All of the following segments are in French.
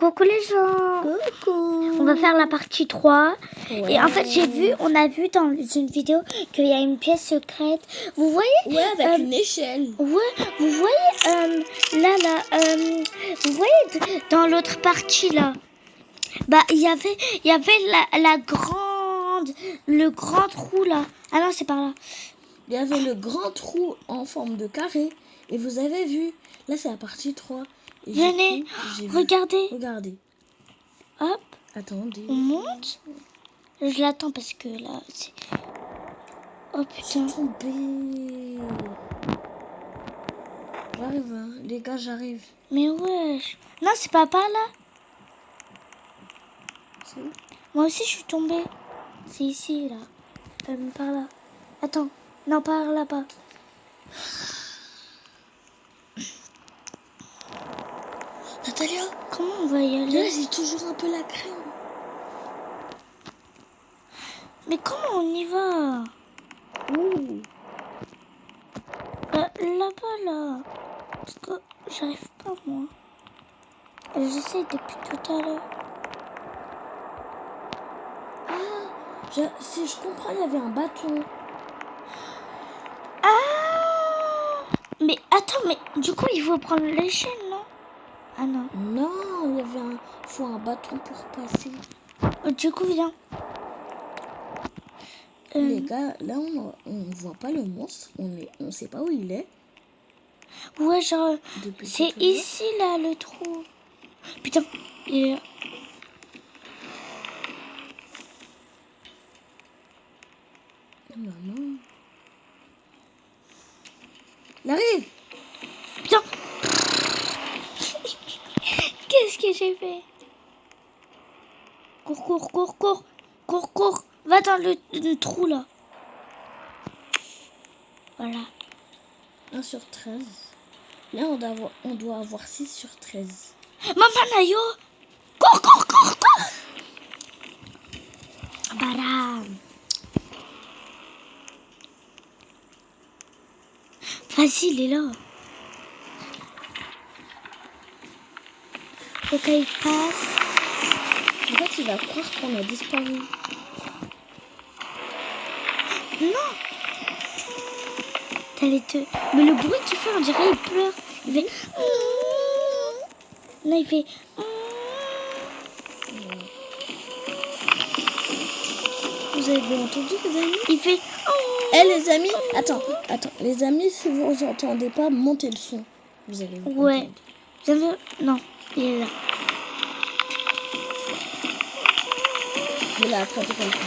Coucou les gens. Coucou. On va faire la partie 3. Ouais. Et en fait, on a vu dans une vidéo qu'il y a une pièce secrète. Vous voyez? Ouais, avec une échelle. Ouais, vous voyez vous voyez dans l'autre partie là. Bah, il y avait le grand trou là. Ah non, c'est par là. Il y avait le grand trou en forme de carré. Et vous avez vu, là c'est la partie 3. Et Venez, regardez. Regardez. Hop, Attendez. on monte. Je l'attends parce que là, c'est... Oh putain. Je suis tombée. J'arrive, hein. Les gars, j'arrive. Mais wesh. Non, c'est pas par là. C'est où? Moi aussi, je suis tombée. C'est ici, là. Par là. Attends. Non, par là-bas. Natalia, Comment on va y là aller? j'ai toujours un peu la crème. Mais comment on y va? Ouh. Là-bas, là. Parce que j'arrive pas, moi. J'essaie depuis tout à l'heure. Si je comprends, il y avait un bâton. Ah! Mais attends, mais du coup, il faut prendre l'échelle, non? Ah non. Non, il y avait faut un bâton pour passer. Du coup, viens. Les gars, là on voit pas le monstre, on sait pas où il est. Ouais, genre, Depuis c'est tout à l'heure. ici, là, le trou. Putain, il est là. Maman. Il arrive. Putain. Qu'est-ce que j'ai fait? Cours, cours, cours, cours. Cours, cours. Va dans le trou, là. Voilà. 1 sur 13. Là, on doit avoir 6 sur 13. Maman, Nayo. Cours, cours, cours, cours. Badam. Vas-y, il est là. Ok, il passe. En fait, il va croire qu'on a disparu. Non. T'allais te... Mais le bruit qu'il fait, on dirait il pleure. Il fait... Non, il fait... Vous avez entendu, les amis? Il fait... Eh les amis, attends, les amis, si vous entendez pas, montez le son. Vous allez vous Ouais. entendre. J'avais... Non, il est là. Il a attrapé quelqu'un.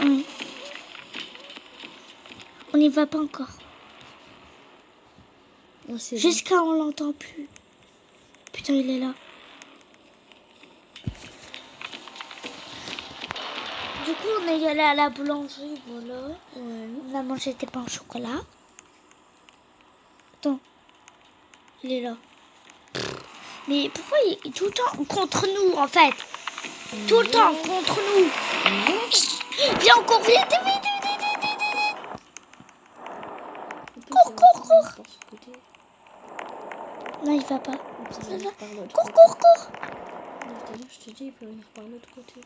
Oui. On n'y va pas encore. Oh, c'est bon. Jusqu'à on l'entend plus. Putain, il est là. Du coup, on est allé à la boulangerie, voilà. Ouais. On a mangé des pains au chocolat. Attends. Il est là. Mais pourquoi il est tout le temps contre nous, en fait? Tout le temps contre nous. Viens, on court, vite, vite, vite, vite, vite, vite. Cours, cours, cours. Non, il va pas. Ça va. Cours, cours, cours. Je te dis, il peut venir par l'autre côté.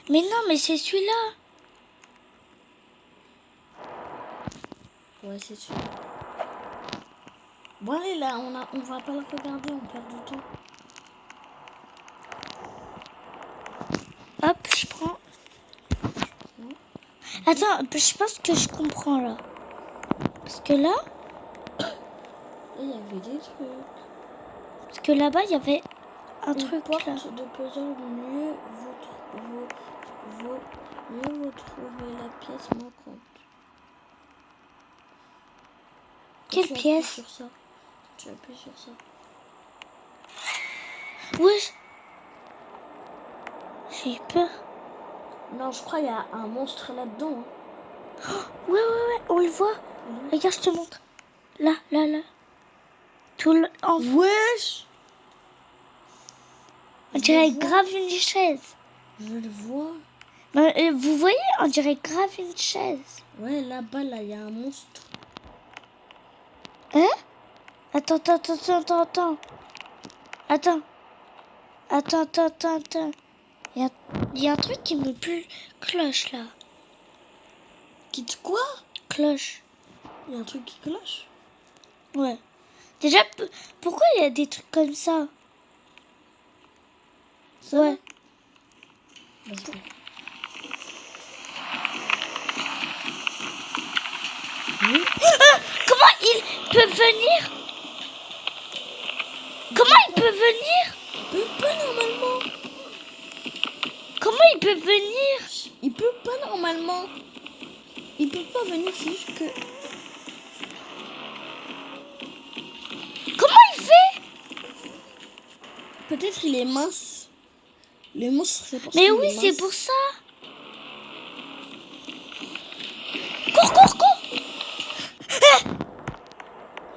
Mais non, mais c'est celui-là. Ouais, c'est sûr. Bon, allez, là, on va pas le regarder, on perd du temps. Hop, je prends. Attends, je pense que je comprends là. Parce que là, Il y avait des trucs. parce que là-bas, il y avait un Une truc porte là. de puzzle, mieux vous trouvez la pièce manquante. Quelle Tu appuies pièce? sur ça. Tu appuies sur ça. Wesh. J'ai eu peur. Non, je crois qu'il y a un monstre là-dedans. Hein. Ouais, on le voit. Regarde, je te montre. Là. Tout le... Wesh! On dirait grave une chaise. Je le vois. Vous voyez, on dirait grave une chaise. Ouais, là-bas, là, il y a un monstre. Hein? Attends. Attends. Il y a un truc qui me cloche là. Quitte quoi? Cloche. Il y a un truc qui cloche. Ouais. Déjà, pourquoi il y a des trucs comme ça? Ça Ouais. Vas-y. Comment il peut venir? Comment il peut venir? Il peut pas normalement. Comment il peut venir? Il peut pas normalement. Il peut pas venir, c'est juste que... Comment il fait? Peut-être il est mince. Les monstres, c'est pour ça Mais qu'il oui, est c'est mince. pour ça. Cours. Ah,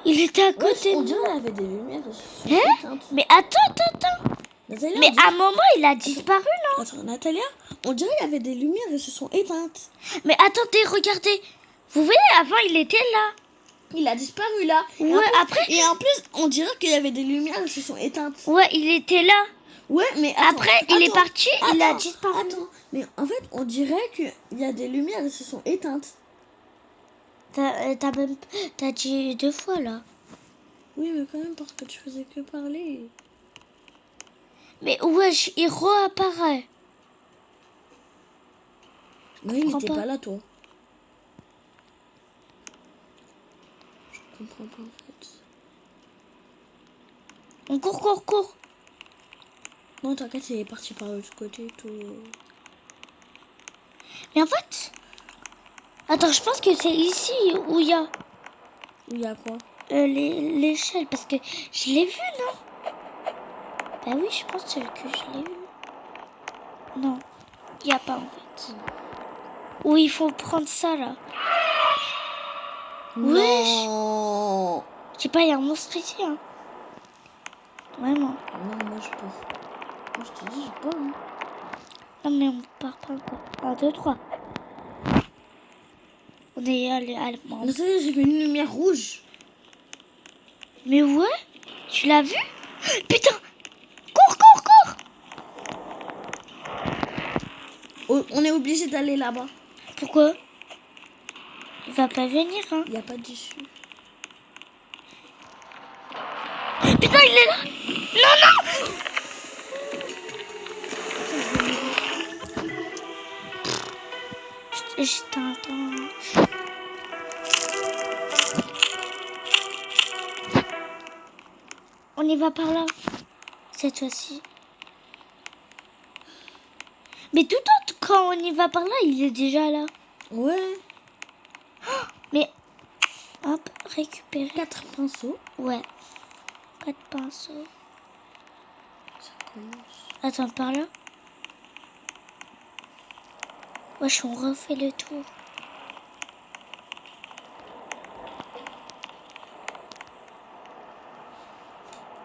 il était à côté On de dirait moi. qu'il y avait des lumières. Hein? Mais attends. Natalia, Mais on dirait... à un moment, il a disparu, non? Attends, Natalia, on dirait qu'il y avait des lumières et se sont éteintes. Mais attendez, regardez. Vous voyez, avant, il était là. Il a disparu là. Ouais, après... Et en plus, on dirait qu'il y avait des lumières et se sont éteintes. Ouais, il était là. Ouais, mais attends, Après, il est parti, il a attends, disparu. Attends, mais en fait, on dirait qu'il y a des lumières et se sont éteintes. T'as dit 2 fois, là. Oui, mais quand même, parce que tu faisais que parler. Mais wesh, il réapparaît. Non, il comprends n'était pas. pas là, toi. Je comprends pas, en fait. On court. Non, t'inquiète, il est parti par l'autre côté, tout. Mais en fait... Attends, je pense que c'est ici où il y a Il y a quoi? l'échelle. Parce que je l'ai vu, non? Bah oui, je pense que je l'ai vu. Non, il n'y a pas, en fait. Ou il faut prendre ça, là. Wesh. Non. Je sais pas, il y a un monstre ici, hein. Vraiment. Non, moi, je peux. Moi, je te dis, j'ai pas, hein. Non, mais on part pas encore. 1, 2, 3. On est allé allemand. Natalia, j'ai vu une lumière rouge. Mais ouais, tu l'as vu? Putain, cours. Oh, on est obligé d'aller là-bas. Pourquoi? Il va pas venir, hein. Il n'y a pas d'issue. Putain, il est là. Non. Je t'entends. On y va par là. Cette fois-ci. Mais tout autre, quand on y va par là, il est déjà là. Ouais. Mais, hop, récupérer. 4 pinceaux. Ouais. 4 pinceaux. Ça commence. Attends, par là. Wesh, on refait le tour.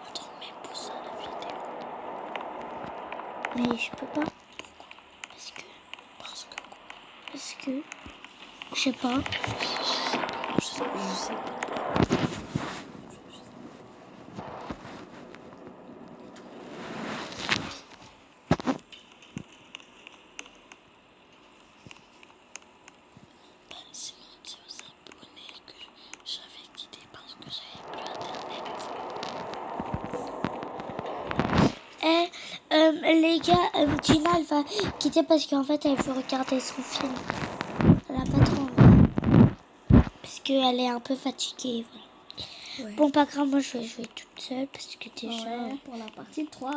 Attends, mais pour ça, la vidéo. Mais je peux pas. Parce que. Parce que. Je sais pas. Je sais pas. Sinon, dis aux abonnés que j'avais quitté parce que j'avais plus internet. Les gars, Gina, elle va quitter parce qu'en fait, elle veut regarder son film. Elle a pas trop envie. Parce qu'elle est un peu fatiguée, voilà. Ouais. Bon, pas grave, moi, je vais jouer toute seule parce que déjà... Ouais, pour la partie 3.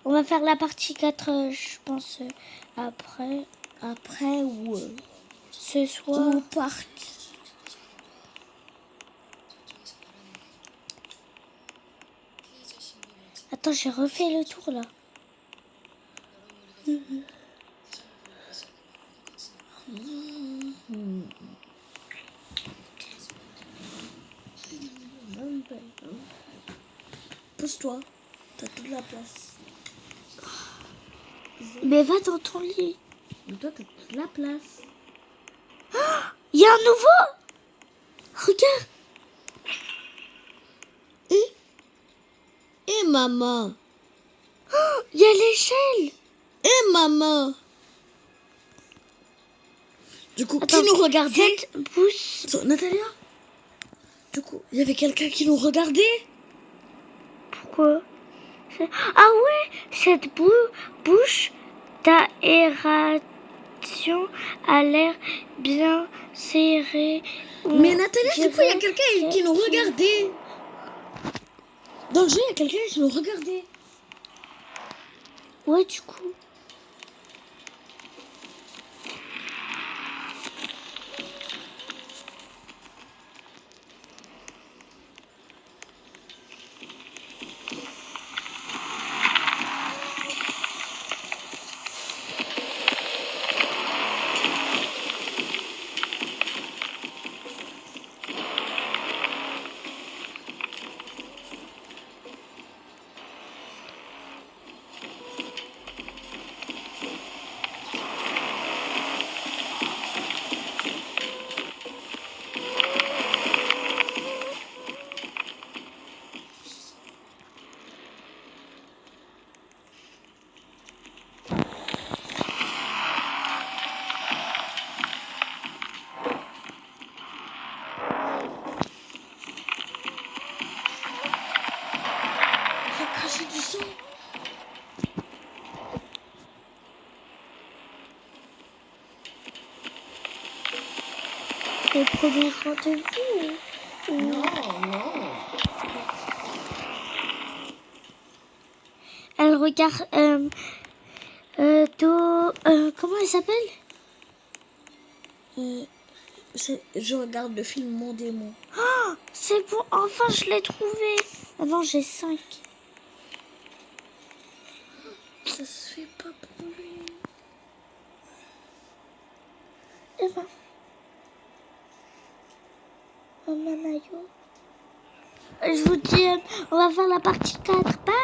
On va faire la partie 4, je pense, après. Après, ou Ce soir. au parc. Attends, j'ai refait le tour, là. Pousse-toi, t'as toute la place. Mais va dans ton lit. Mais toi, t'as toute la place. Il y a un nouveau. Regarde. maman. Il y a l'échelle. Et maman. Du coup, Attends, qui nous regardait? Cette bouche. Attends, Natalia. Du coup, il y avait quelqu'un qui nous regardait. Pourquoi? Ah ouais, cette bouche d'aération a l'air bien serrée. Mais Natalia, du coup, il y a dirait quelqu'un qui nous regardait. Dans le jeu, il y a quelqu'un qui nous regardait. Ouais, du coup. Il a craché du sang. Le premier rendez-vous. Non. Elle regarde. Comment elle s'appelle? Je regarde le film Mon démon. Oh, c'est bon, enfin je l'ai trouvé. Avant j'ai 5. Ça se fait pas pour lui. Eh ben. Oh, Manayo. Je vous dis, on va faire la partie 4. Bye.